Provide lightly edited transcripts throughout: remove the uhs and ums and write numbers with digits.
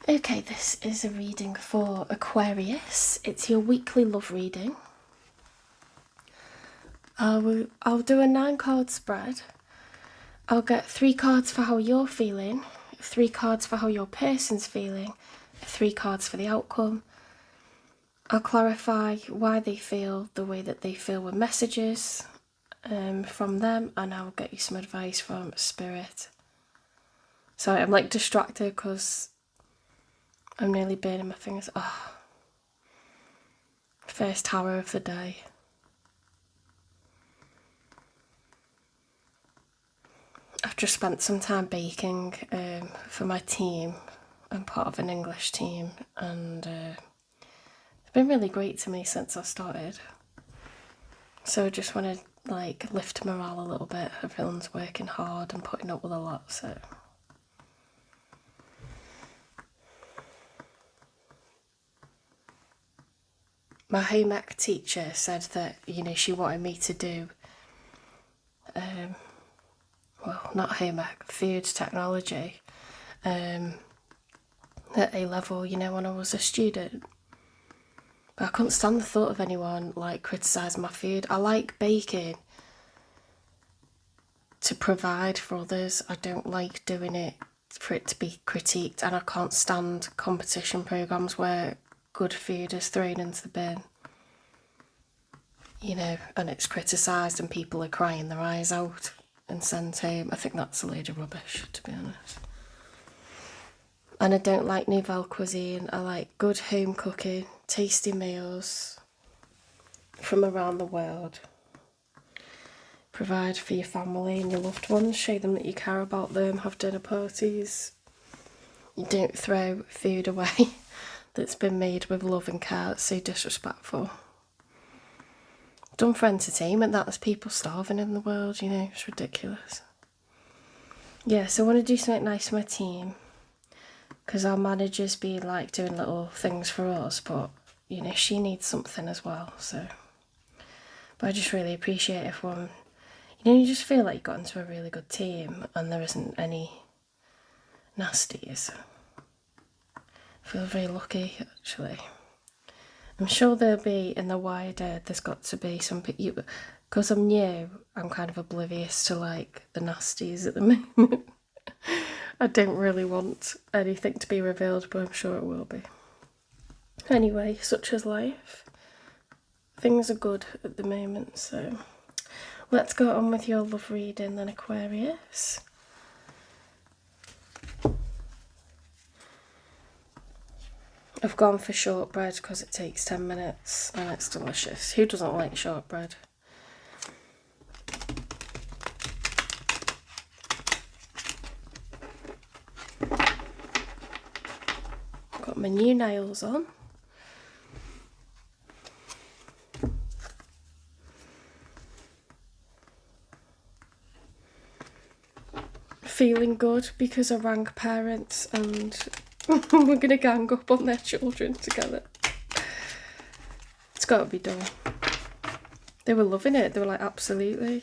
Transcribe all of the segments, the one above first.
Okay, this is a reading for Aquarius. It's your weekly love reading. I'll do a 9-card spread. I'll get 3 cards for how you're feeling, 3 cards for how your person's feeling, 3 cards for the outcome. I'll clarify why they feel the way that they feel with messages from them, and I'll get you some advice from Spirit. Sorry, I'm like distracted because I'm nearly burning my fingers. Oh, first tower of the day. I've just spent some time baking for my team. I'm part of an English team, and it's been really great to me since I started. So I just want to like lift morale a little bit. Everyone's working hard and putting up with a lot, so. My home ec teacher said that, she wanted me to do, well, not home ec, food technology, at A level, when I was a student. But I couldn't stand the thought of anyone like criticising my food. I like baking to provide for others. I don't like doing it for it to be critiqued, and I can't stand competition programmes where good food is thrown into the bin, and it's criticised and people are crying their eyes out and sent home. I think that's a load of rubbish, to be honest. And I don't like nouvelle cuisine. I like good home cooking, tasty meals from around the world. Provide for your family and your loved ones, show them that you care about them, have dinner parties. You don't throw food away that's been made with love and care. It's so disrespectful. Done for entertainment, that's people starving in the world, it's ridiculous. Yeah, so I want to do something nice for my team, because our manager's been like doing little things for us, but she needs something as well. So, but I just really appreciate everyone. You just feel like you got into a really good team and there isn't any nasties. I feel very lucky, actually. I'm sure there'll be in the wider, there's got to be some, because I'm new, I'm kind of oblivious to like the nasties at the moment. I don't really want anything to be revealed, but I'm sure it will be. Anyway, such is life. Things are good at the moment, so let's go on with your love reading then, Aquarius. I've gone for shortbread because it takes 10 minutes and it's delicious. Who doesn't like shortbread? Got my new nails on. Feeling good because I rang parents and we're going to gang up on their children together. It's got to be done. They were loving it. They were like, absolutely.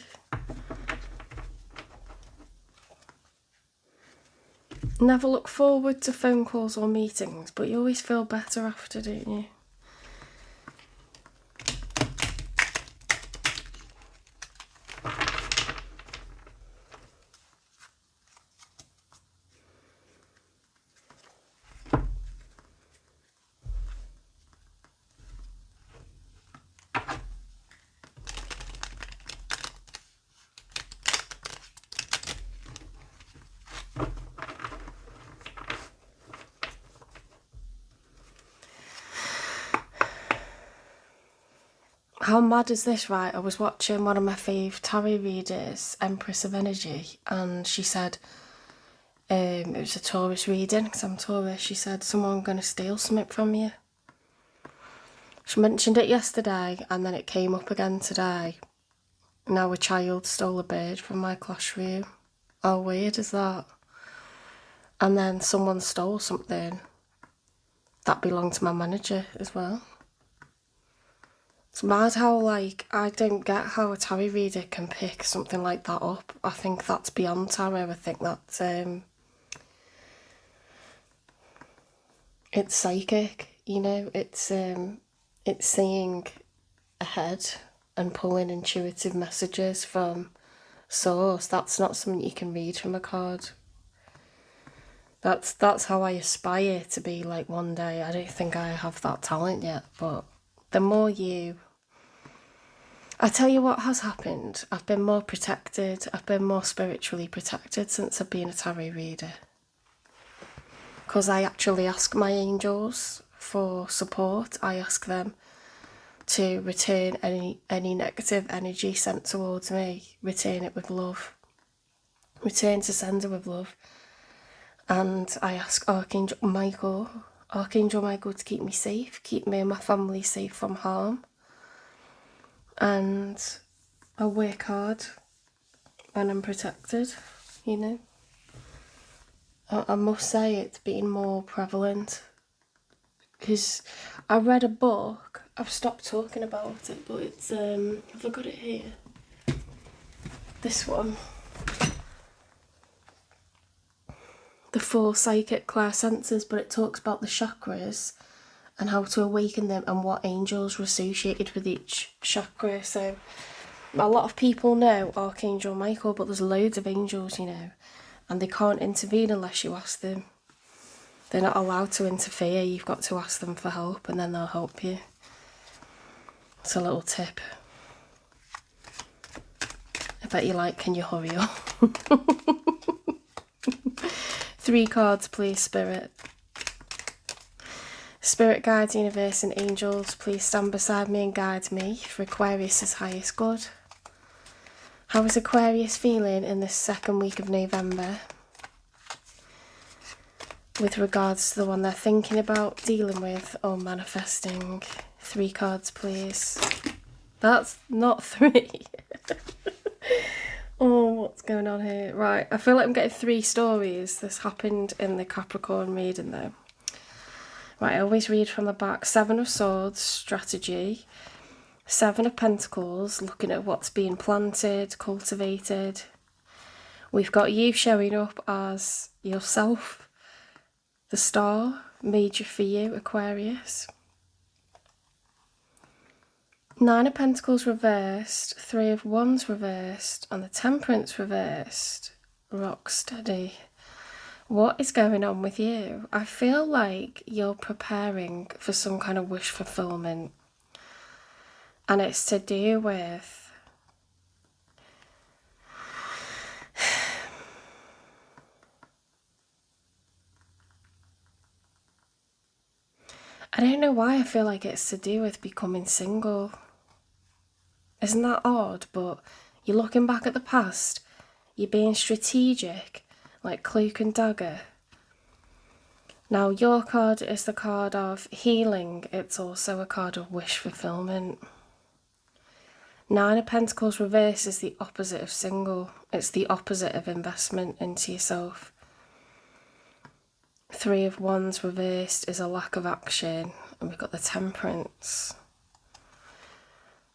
Never look forward to phone calls or meetings, but you always feel better after, don't you? How mad is this, right? I was watching one of my fave tarot readers, Empress of Energy, and she said, it was a Taurus reading, because I'm Taurus, she said, someone going to steal something from you. She mentioned it yesterday, and then it came up again today. Now a child stole a bird from my classroom. How weird is that? And then someone stole something that belonged to my manager as well. It's mad how, like, I don't get how a tarot reader can pick something like that up. I think that's beyond tarot. I think that's, it's psychic, you know, it's seeing ahead and pulling intuitive messages from source. That's not something you can read from a card. That's how I aspire to be like one day. I don't think I have that talent yet, but the more I tell you what has happened. I've been more protected. I've been more spiritually protected since I've been a tarot reader. Because I actually ask my angels for support. I ask them to return any negative energy sent towards me. Return it with love. Return to sender with love. And I ask Archangel Michael to keep me safe, keep me and my family safe from harm. And I work hard and I'm protected, you know. I must say it's been more prevalent because I read a book. I've stopped talking about it, but it's have I got it here? This one. The 4 psychic clairsenses, but it talks about the chakras and how to awaken them and what angels are associated with each chakra. So a lot of people know Archangel Michael, but there's loads of angels, you know, and they can't intervene unless you ask them. They're not allowed to interfere. You've got to ask them for help and then they'll help you. It's a little tip. I bet you like, can you hurry up? 3 cards, please, Spirit. Spirit guides, universe and angels, please stand beside me and guide me for Aquarius' highest good. How is Aquarius feeling in this second week of November with regards to the one they're thinking about, dealing with or manifesting? 3 cards, please. That's not 3. Oh, what's going on here? Right, I feel like I'm getting 3 stories. This happened in the Capricorn reading though. Right, I always read from the back. 7 of Swords, strategy. 7 of Pentacles, looking at what's being planted, cultivated. We've got you showing up as yourself. The star, major for you, Aquarius. 9 of Pentacles reversed, 3 of Wands reversed, and the Temperance reversed. Rock steady. What is going on with you? I feel like you're preparing for some kind of wish fulfillment. And it's to do with I don't know why I feel like it's to do with becoming single. Isn't that odd? But you're looking back at the past, you're being strategic, like Cloak and Dagger. Now your card is the card of healing, it's also a card of wish fulfillment. 9 of Pentacles reverse is the opposite of single, it's the opposite of investment into yourself. 3 of Wands reversed is a lack of action, and we've got the Temperance.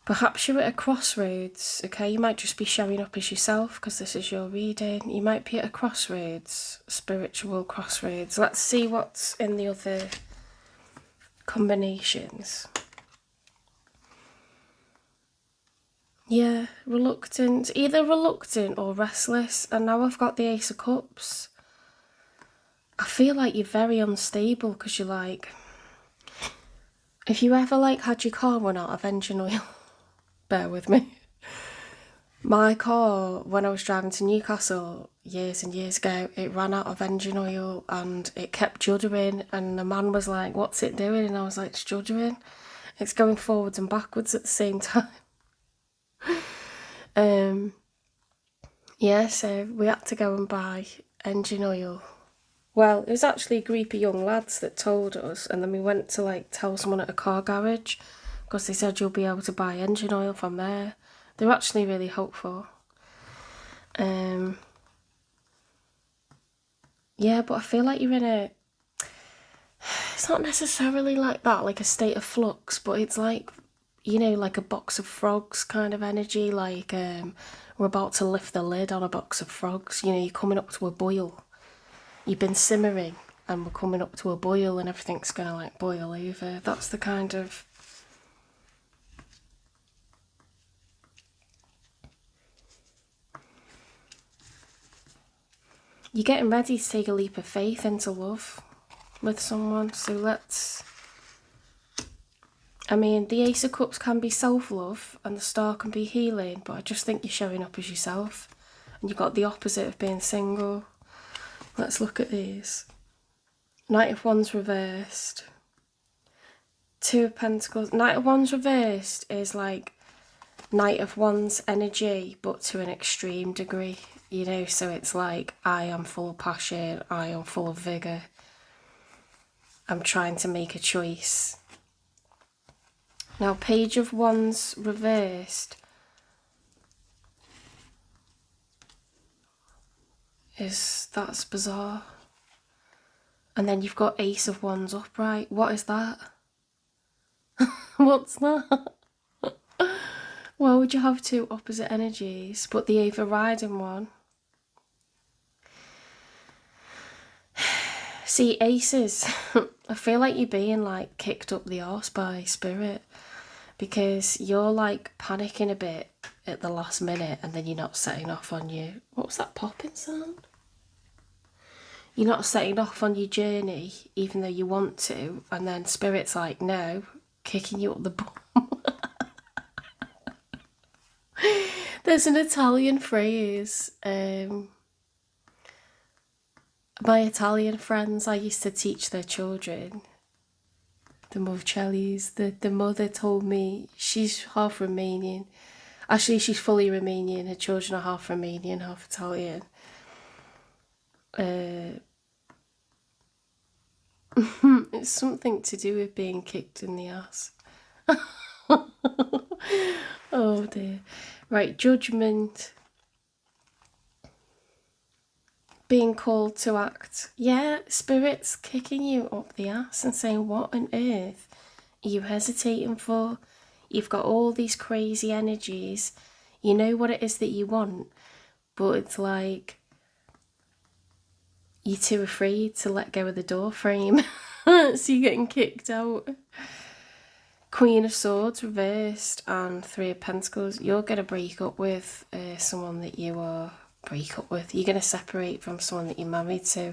Perhaps you're at a crossroads, okay? You might just be showing up as yourself because this is your reading. You might be at a crossroads, spiritual crossroads. Let's see what's in the other combinations. Yeah, reluctant. Either reluctant or restless. And now I've got the Ace of Cups. I feel like you're very unstable because you're like... If you ever like had your car run out of engine oil... Bear with me. My car, when I was driving to Newcastle years and years ago, it ran out of engine oil and it kept juddering, and the man was like, what's it doing? And I was like, it's juddering. It's going forwards and backwards at the same time. Yeah, so we had to go and buy engine oil. Well, it was actually a group of young lads that told us, and then we went to like tell someone at a car garage because they said you'll be able to buy engine oil from there. They're actually really helpful. Yeah, but I feel like you're in a... It's not necessarily like that, like a state of flux, but it's like, you know, like a box of frogs kind of energy, like we're about to lift the lid on a box of frogs. You know, you're coming up to a boil. You've been simmering. and we're coming up to a boil and everything's going to like boil over. That's the kind of... You're getting ready to take a leap of faith into love with someone, so let's... I mean, the Ace of Cups can be self-love and the Star can be healing, but I just think you're showing up as yourself. And you've got the opposite of being single. Let's look at these. Knight of Wands reversed. Two of Pentacles. Knight of Wands reversed is like Knight of Wands energy, but to an extreme degree. You know, so it's like, I am full of passion, I am full of vigour. I'm trying to make a choice. Now, Page of Wands reversed that's bizarre. And then you've got Ace of Wands upright. What is that? What's that? Why would you have two opposite energies? But the overriding one. See, aces, I feel like you're being like kicked up the arse by spirit, because you're like panicking a bit at the last minute and then you're not setting off on you. What was that popping sound? You're not setting off on your journey even though you want to, and then spirit's like, no, kicking you up the bum. There's an Italian phrase. My Italian friends, I used to teach their children, the Mocellis, the mother told me, she's half Romanian. Actually, she's fully Romanian. Her children are half Romanian, half Italian. It's something to do with being kicked in the ass. Oh dear. Right, Judgment. Being called to act. Yeah, spirit's kicking you up the ass and saying, what on earth are you hesitating for? You've got all these crazy energies. You know what it is that you want, but it's like you're too afraid to let go of the door frame. So you're getting kicked out. Queen of Swords reversed and Three of Pentacles. You're going to break up with someone that you are... You're going to separate from someone that you're married to.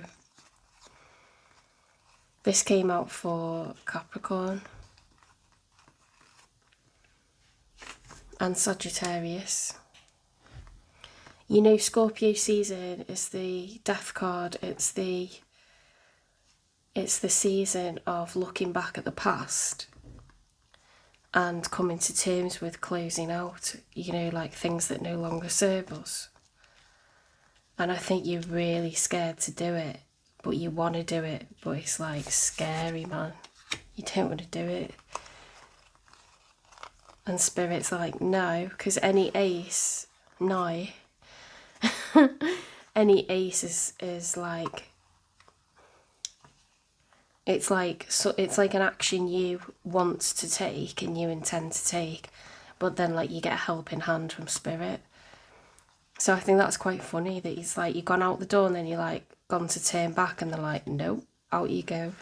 This came out for Capricorn and Sagittarius. You know, Scorpio season is the death card. It's the season of looking back at the past and coming to terms with closing out, you know, like things that no longer serve us. And I think you're really scared to do it, but you want to do it, but it's like scary, man. You don't want to do it. And Spirit's like, no, because any ace, no. Any ace is like, it's like an action you want to take and you intend to take, but then like you get a helping hand from Spirit. So I think that's quite funny that he's like, you've gone out the door and then you're like gone to turn back and they're like, no, out you go.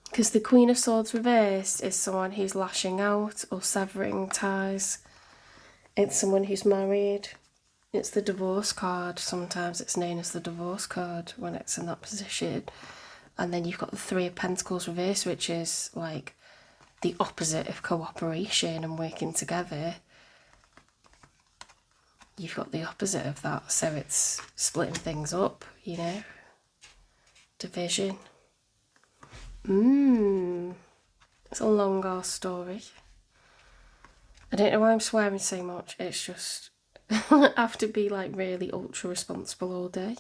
Because the Queen of Swords reversed is someone who's lashing out or severing ties. It's someone who's married. It's the divorce card. Sometimes it's known as the divorce card when it's in that position. And then you've got the Three of Pentacles reversed, which is like the opposite of cooperation and working together. You've got the opposite of that, so it's splitting things up, you know, division. It's a long ass story. I don't know why I'm swearing so much, it's just I have to be like really ultra responsible all day,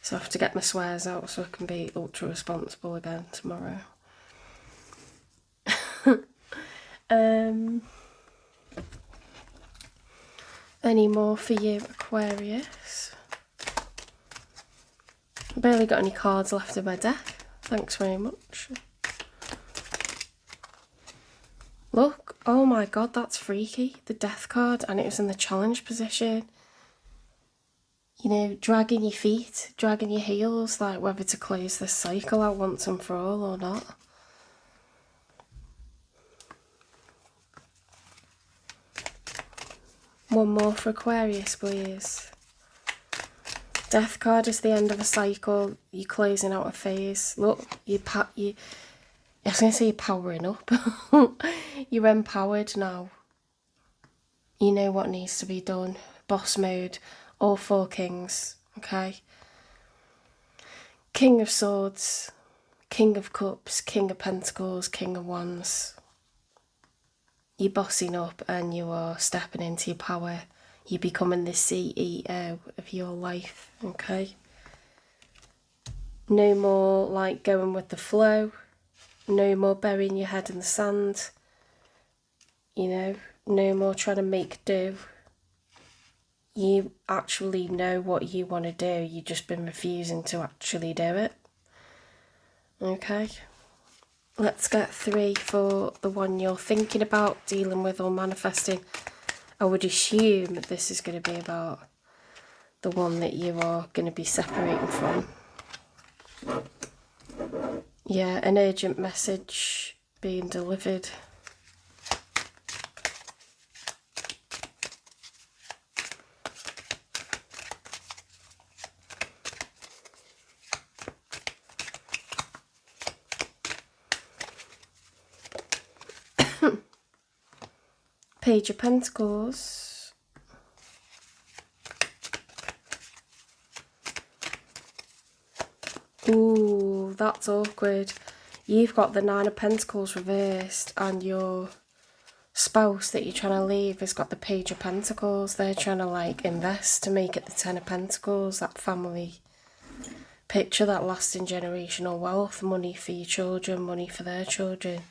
so I have to get my swears out so I can be ultra responsible again tomorrow. Any more for you, Aquarius? I barely got any cards left in my deck. Thanks very much. Look, oh my god, that's freaky. The death card, and it was in the challenge position. you know, dragging your feet, dragging your heels, like whether to close this cycle out once and for all or not. One more for Aquarius, please. Death card is the end of a cycle. You're closing out a phase. Look, I was going to say you're powering up. You're empowered now. You know what needs to be done. Boss mode. All 4 kings. Okay. King of Swords. King of Cups. King of Pentacles. King of Wands. You're bossing up and you are stepping into your power. You're becoming the CEO of your life, okay? No more like going with the flow. No more burying your head in the sand. You know, no more trying to make do. You actually know what you want to do. You've just been refusing to actually do it. Okay? Let's get 3 for the one you're thinking about, dealing with or manifesting. I would assume this is going to be about the one that you are going to be separating from. Yeah, an urgent message being delivered. Page of Pentacles. Ooh, that's awkward. You've got the 9 of Pentacles reversed and your spouse that you're trying to leave has got the Page of Pentacles. They're trying to like invest to make it the 10 of Pentacles, that family picture, that lasting generational wealth, money for your children, money for their children.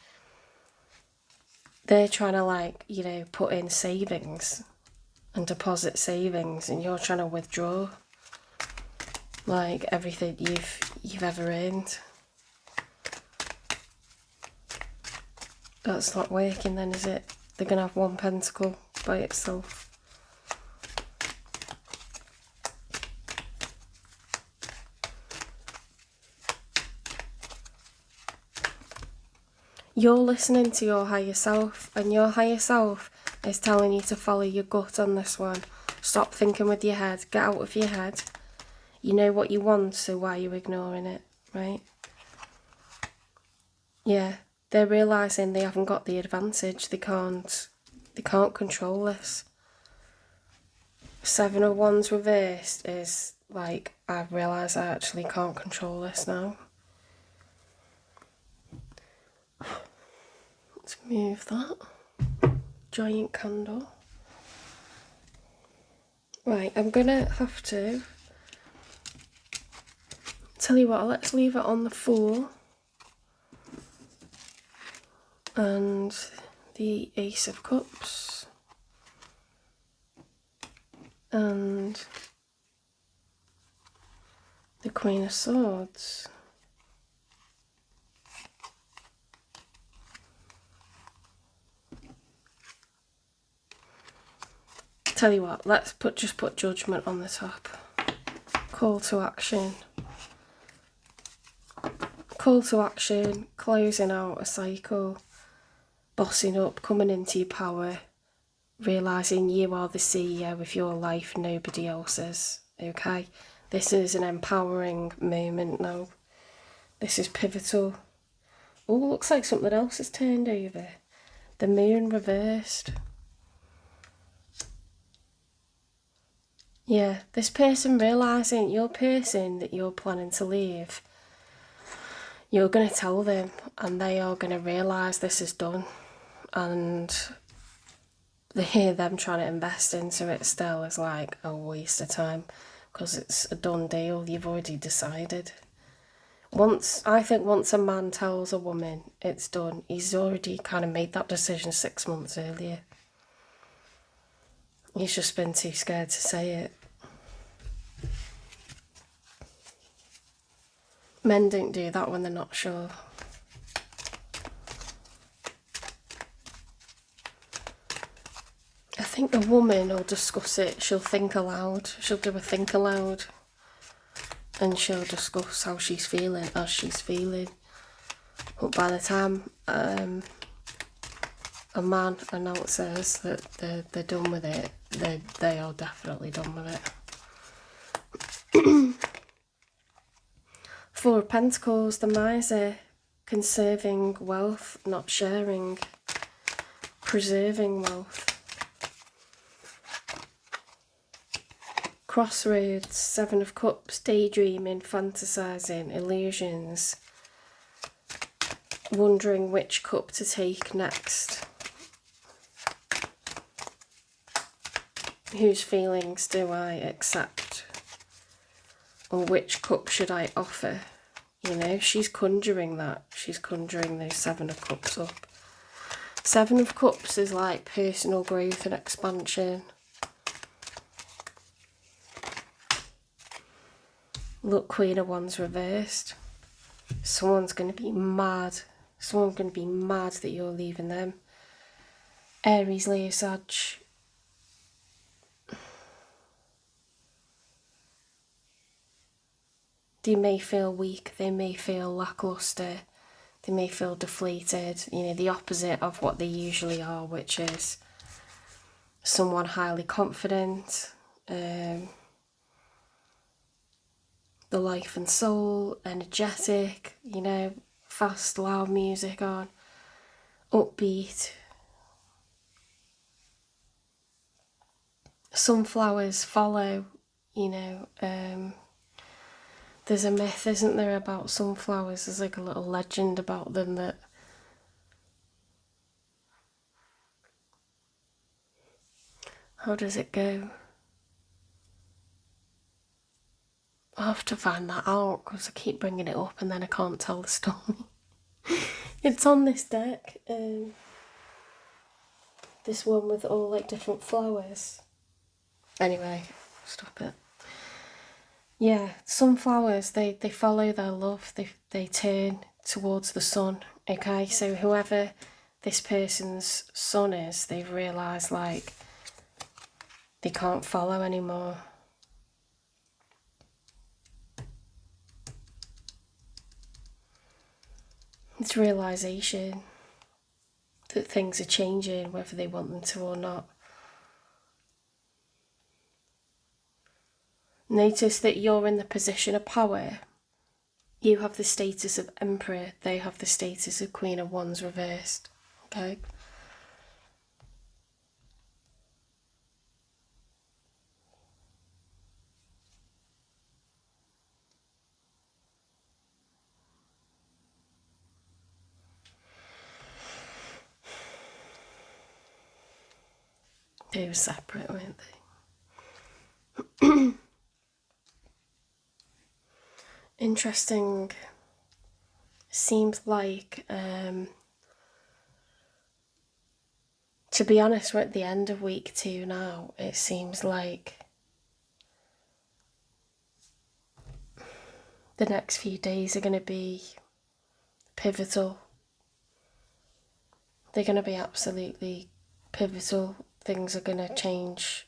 They're trying to like, you know, put in savings and deposit savings, and you're trying to withdraw like everything you've ever earned. That's not working then, is it? They're gonna have 1 pentacle by itself. You're listening to your higher self, and your higher self is telling you to follow your gut on this one. Stop thinking with your head. Get out of your head. You know what you want, so why are you ignoring it, right? Yeah, they're realising they haven't got the advantage. They can't control this. 7 of Wands reversed is like, I've realised I actually can't control this now. Let's move that. Giant candle. Right, I'm gonna have to tell you what, let's leave it on the 4 and the Ace of Cups and the Queen of Swords. Tell you what, let's just put Judgment on the top. Call to action. Call to action, closing out a cycle, bossing up, coming into your power, realising you are the CEO of your life, nobody else's, okay? This is an empowering moment now. This is pivotal. Oh, looks like something else has turned over. The Moon reversed. Yeah, this person realising, your person that you're planning to leave, you're going to tell them and they are going to realise this is done, and they hear them trying to invest into it still is like a waste of time because it's a done deal. You've already decided. I think once a man tells a woman it's done, he's already kind of made that decision 6 months earlier. He's just been too scared to say it. Men don't do that when they're not sure. I think a woman will discuss it, she'll think aloud, she'll do a think aloud, and she'll discuss how she's feeling as she's feeling. But by the time a man announces that they're done with it, they are definitely done with it. Four of Pentacles, the miser, conserving wealth, not sharing, preserving wealth. Crossroads, Seven of Cups, daydreaming, fantasizing, illusions, wondering which cup to take next. Whose feelings do I accept? Or which cup should I offer? You know, she's conjuring that. She's conjuring those Seven of Cups up. Seven of Cups is like personal growth and expansion. Look, Queen of Wands reversed. Someone's going to be mad. Someone's going to be mad that you're leaving them. Aries, Leo, Sag. They may feel weak. They may feel lackluster. They may feel deflated. You know, the opposite of what they usually are, which is someone highly confident. The life and soul, energetic, you know, fast, loud music on, upbeat. Sunflowers follow, you know, there's a myth, isn't there, about sunflowers? There's like a little legend about them that how does it go? I'll have to find that out because I keep bringing it up and then I can't tell the story. It's on this deck. This one with all like different flowers. Anyway, stop it. Yeah, sunflowers, they follow their love. They turn towards the sun. Okay, so whoever this person's sun is, they've realised like they can't follow anymore. It's realisation that things are changing, whether they want them to or not. Notice that you're in the position of power. You have the status of Emperor, they have the status of Queen of Wands reversed. Okay? They were separate, weren't they? Interesting. Seems like, to be honest, we're at the end of week 2 now. It seems like the next few days are going to be pivotal. They're going to be absolutely pivotal. Things are going to change.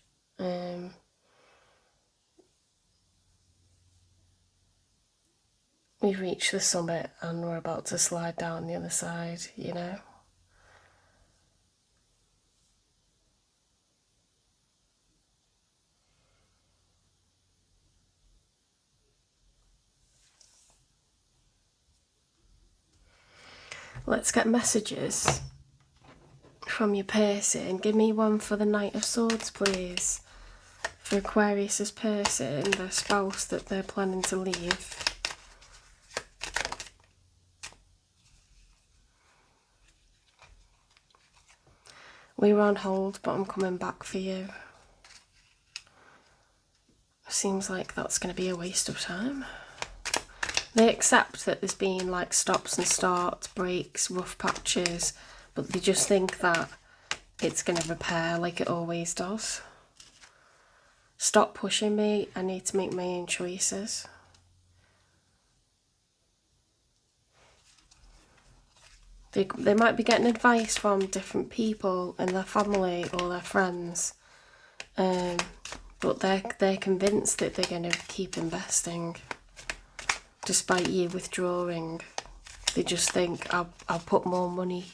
We've reached the summit and we're about to slide down the other side, you know. Let's get messages from your person. Give me one for the Knight of Swords, please. For Aquarius's person, their spouse that they're planning to leave. We were on hold, but I'm coming back for you. Seems like that's going to be a waste of time. They accept that there's been like stops and starts, breaks, rough patches, but they just think that it's going to repair like it always does. Stop pushing me, I need to make my own choices. They might be getting advice from different people in their family or their friends, But they're convinced that they're going to keep investing despite you withdrawing. They just think, I'll put more money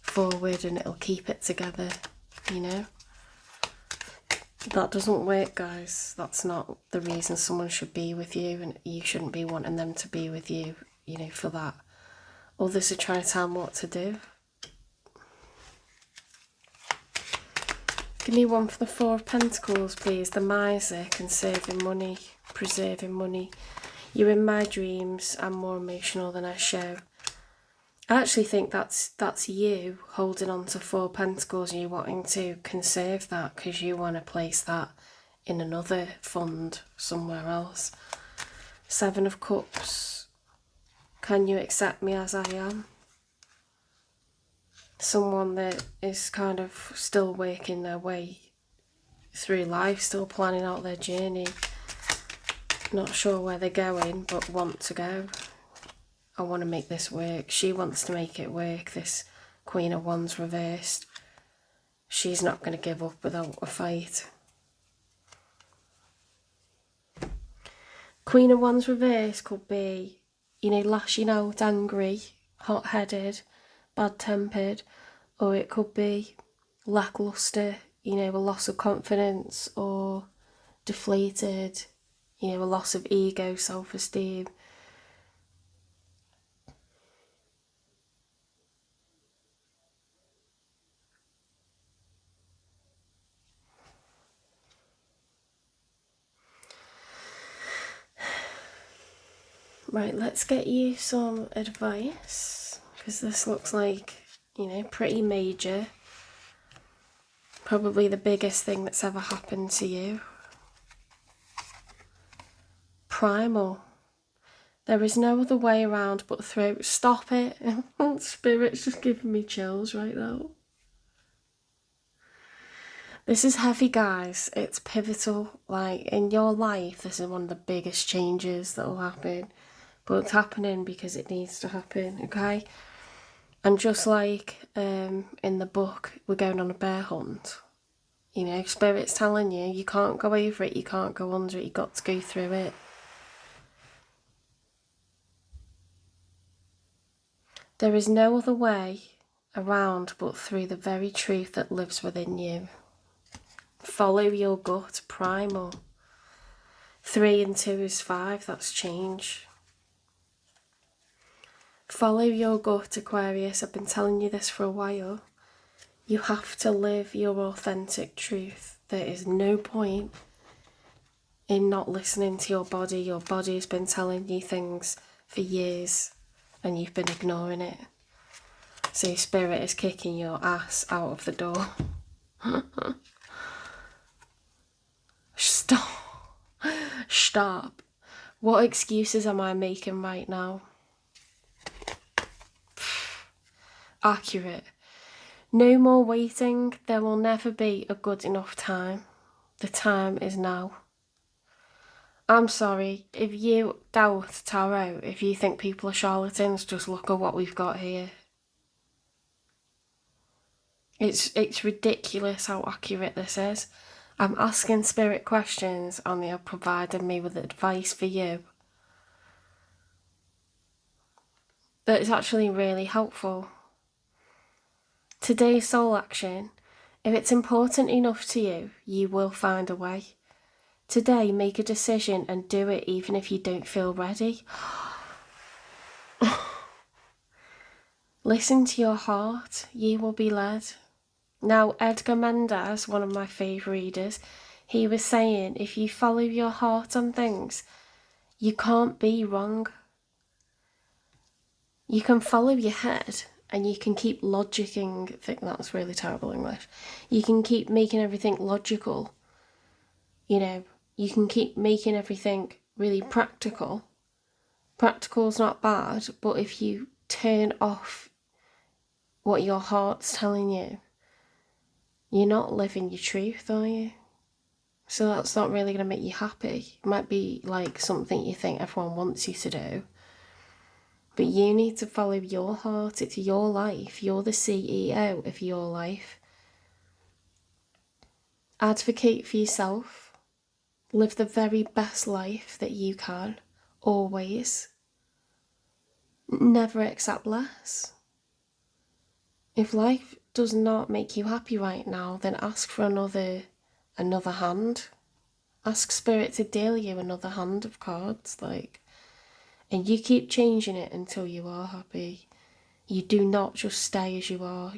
forward and it'll keep it together, you know. That doesn't work, guys. That's not the reason someone should be with you, and you shouldn't be wanting them to be with you, you know, for that. Others are trying to tell them what to do. Give me one for the Four of Pentacles, please. The miser, conserving money, preserving money. You're in my dreams. I'm more emotional than I show. I actually think that's you holding on to Four Pentacles and you wanting to conserve that because you want to place that in another fund somewhere else. Seven of Cups. Can you accept me as I am? Someone that is kind of still working their way through life, still planning out their journey. Not sure where they're going, but want to go. I want to make this work. She wants to make it work. This Queen of Wands reversed. She's not going to give up without a fight. Queen of Wands reversed could be, you know, lashing out, angry, hot-headed, bad-tempered, or it could be lackluster, you know, a loss of confidence, or deflated, you know, a loss of ego, self-esteem. Right, let's get you some advice, because this looks like, you know, pretty major. Probably the biggest thing that's ever happened to you. Primal. There is no other way around but through. Stop it. Spirit's just giving me chills right now. This is heavy, guys. It's pivotal. Like, in your life, this is one of the biggest changes that will happen. But it's happening because it needs to happen, okay? And just like in the book, we're going on a bear hunt. You know, Spirit's telling you, you can't go over it, you can't go under it, you've got to go through it. There is no other way around but through the very truth that lives within you. Follow your gut, primal. 3 and 2 is 5, that's change. Follow your gut, Aquarius. I've been telling you this for a while. You have to live your authentic truth. There is no point in not listening to your body. Your body has been telling you things for years and you've been ignoring it. So Spirit is kicking your ass out of the door. Stop. Stop. What excuses am I making right now? Accurate. No more waiting. There will never be a good enough time. The time is now. I'm sorry, if you doubt tarot, if you think people are charlatans, just look at what we've got here. It's ridiculous how accurate this is. I'm asking Spirit questions and they are providing me with advice for you. That is actually really helpful. Today's soul action, if it's important enough to you, you will find a way. Today, make a decision and do it even if you don't feel ready. Listen to your heart, you will be led. Now, Edgar Mendez, one of my favourite readers, he was saying, if you follow your heart on things, you can't be wrong. You can follow your head and you can keep logicking, I think that was really terrible English. You can keep making everything logical. You know, you can keep making everything really practical. Practical's not bad, but if you turn off what your heart's telling you, you're not living your truth, are you? So that's not really going to make you happy. It might be like something you think everyone wants you to do. But you need to follow your heart. It's your life. You're the CEO of your life. Advocate for yourself. Live the very best life that you can, always. Never accept less. If life does not make you happy right now, then ask for another hand. Ask Spirit to deal you another hand of cards, and you keep changing it until you are happy. You do not just stay as you are.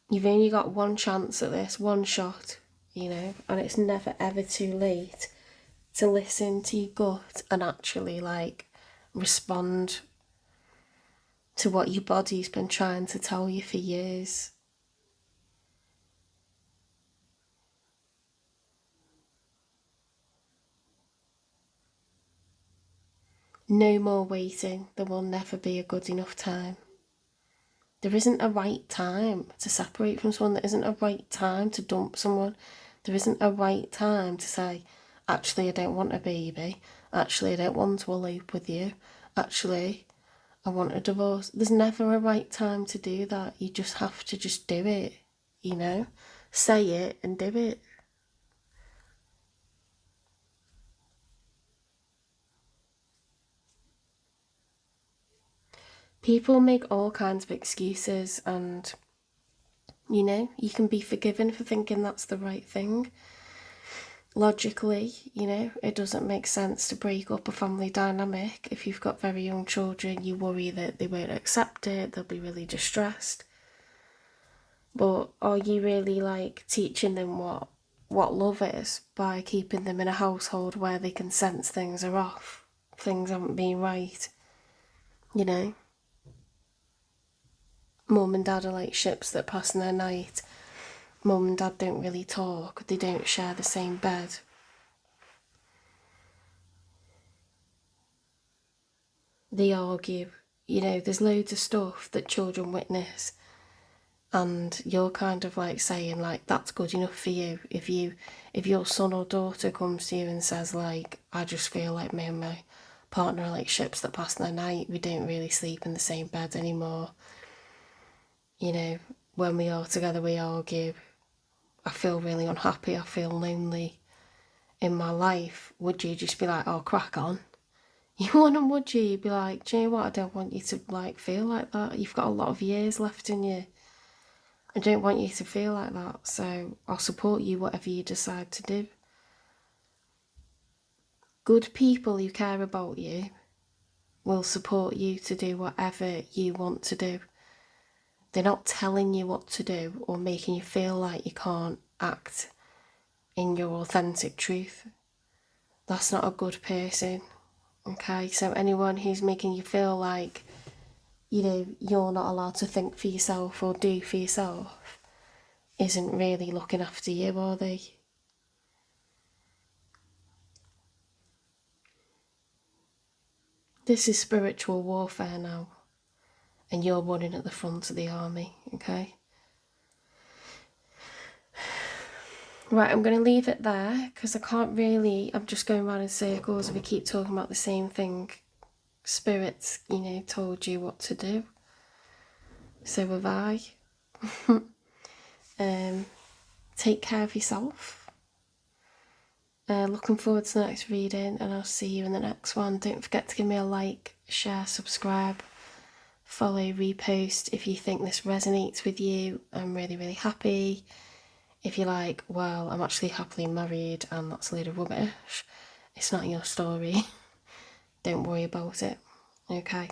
You've only got one chance at this, one shot, and it's never ever too late to listen to your gut and actually respond to what your body's been trying to tell you for years. No more waiting. There will never be a good enough time. There isn't a right time to separate from someone. There isn't a right time to dump someone. There isn't a right time to say, actually, I don't want a baby. Actually, I don't want to elope with you. Actually, I want a divorce. There's never a right time to do that. You just have to just do it, Say it and do it. People make all kinds of excuses, and you can be forgiven for thinking that's the right thing. Logically, it doesn't make sense to break up a family dynamic. If you've got very young children, you worry that they won't accept it, they'll be really distressed. But are you really teaching them what love is by keeping them in a household where they can sense things are off, things haven't been right? Mum and dad are like ships that pass in the night. Mum and dad don't really talk, they don't share the same bed. They argue, there's loads of stuff that children witness, and you're kind of saying that's good enough for you. If your son or daughter comes to you and says I just feel like me and my partner are like ships that pass in the night, we don't really sleep in the same bed anymore, when we are together we argue, I feel really unhappy, I feel lonely in my life, would you just be like, oh, crack on? You wouldn't, would you? You'd be like, do you know what, I don't want you to feel like that. You've got a lot of years left in you. I don't want you to feel like that, so I'll support you whatever you decide to do. Good people who care about you will support you to do whatever you want to do. They're not telling you what to do or making you feel like you can't act in your authentic truth. That's not a good person, okay? So anyone who's making you feel like, you're not allowed to think for yourself or do for yourself isn't really looking after you, are they? This is spiritual warfare now, and you're running at the front of the army, okay? Right, I'm going to leave it there because I'm just going around in circles if we keep talking about the same thing. Spirits, told you what to do. So have I. Take care of yourself. Looking forward to the next reading, and I'll see you in the next one. Don't forget to give me a like, share, subscribe, follow, repost if you think this resonates with you. I'm really, really happy. If you're like, well, I'm actually happily married and that's a load of rubbish, it's not your story. Don't worry about it, okay?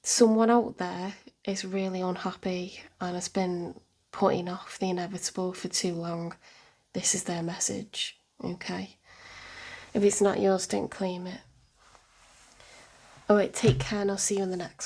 Someone out there is really unhappy and has been putting off the inevitable for too long. This is their message, okay? If it's not yours, don't claim it. Alright, take care and I'll see you in the next one.